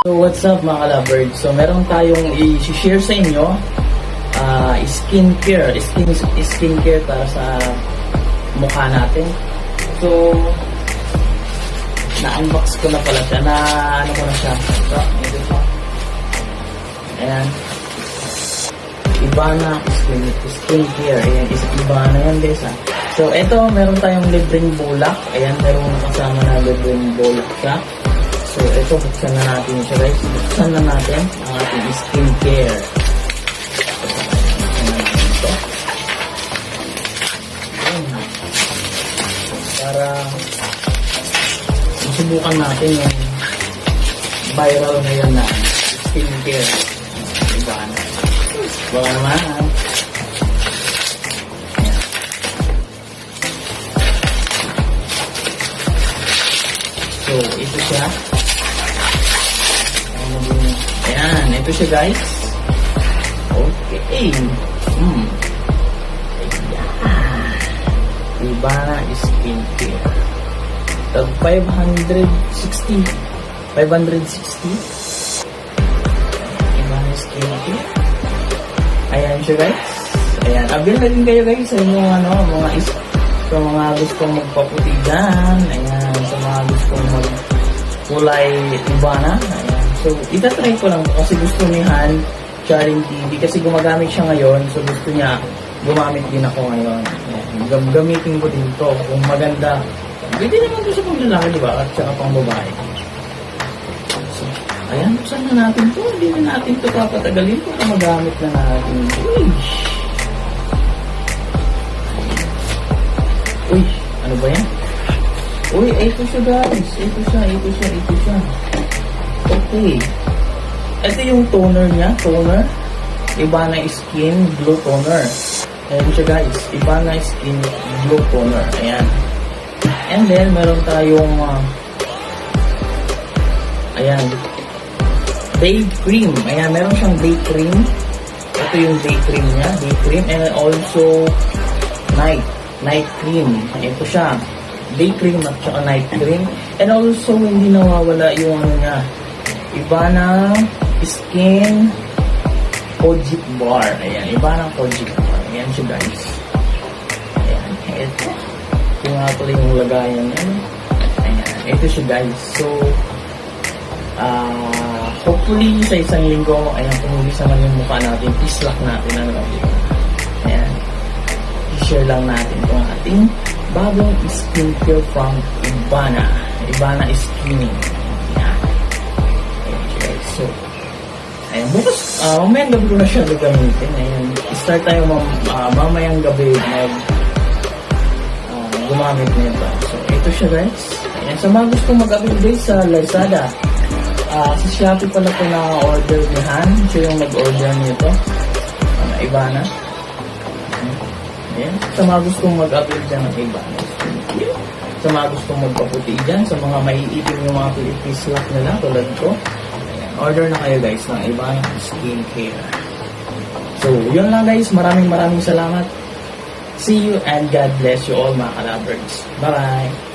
So what's up mga ka-lovers? So meron tayong i-share sa inyo skincare para sa mukha natin. So na-unbox ko na pala siya, ano ko na siya. So, ito siya. Ayan. Ivana skincare. Ayan, Ivana yan guys ha. So ito, meron tayong libreng bulak. Ayan, meron kasama na libreng bulak siya. So ito, buksan na natin siya guys. Buksan na natin ang ating skincare. Ito. Ayan. Para subukan natin yung viral ngayon na skincare. Ivana. Baka naman. So, ito siya. Ayan, ito siya guys. Okay. Ayan. Ivana skincare. Tag 560. Ivana skincare. Ayan siya guys. Ayan. Avail na din kayo guys sa inyong sa mga gustong magpaputi dyan. Ayan. Sa mga gustong magkulay Ivana. Ayan. So, itatry ko lang kasi gusto ni Han Charing TV kasi gumagamit siya ngayon. So, gusto niya gumamit din ako ngayon. Ayan. Gamitin ko din to. Kung maganda. Pwede naman ito sa panglalaki, diba? At saka pang babae. So, ayan. Buksan na natin to. Hindi na natin to papatagalin kung magamit na natin. Uy, ano ba yan? Uy, ito siya guys. Ito siya. Okay. Ito yung toner niya. Toner. Ivana Skin Glow Toner. Ayan siya guys. Ivana Skin Glow Toner. Ayan. And then, meron tayong ayan. Day cream. Ayan, meron siyang day cream. Ito yung day cream niya. Day cream. And also, night cream. Ito siya. Day cream at saka night cream. And also, hindi nawawala yung niya. Ivana Skin Kojic Bar. Ayan. Ivana Kojic Bar. Ayan siya guys. Ayan. Ito. Ito nga pala yung lagayan niya. Ayan. Ito siya guys. So, hopefully sa isang linggo, ayan, pumulis naman yung mukha natin. Islak natin. Ayan. I-share lang natin itong ating bagong skincare from Ivana. Ivana Skin. Ayan. Ayan guys. So, ayan. Bukas, mamayang gabi ko na siya gagamitin. Ayan. Start tayo mamayang gabi gumamit nito. So, ito siya guys. Ayan. Sa mga gusto mag-avail guys sa Lazada. Sa Shopee pala ito na-order ni Han. Siya yung nag-order nito. Ivana. Ayan. Sa mga gustong mag-avail dyan ng Ivana. Sa mga gustong magpaputi dyan. Sa mga maiipin yung mga Philippines lock nila tulad ko. Ayan. Order na kayo guys ng Ivana Skincare. So, yun lang guys. Maraming salamat. See you and God bless you all mga ka-lovers. Bye-bye!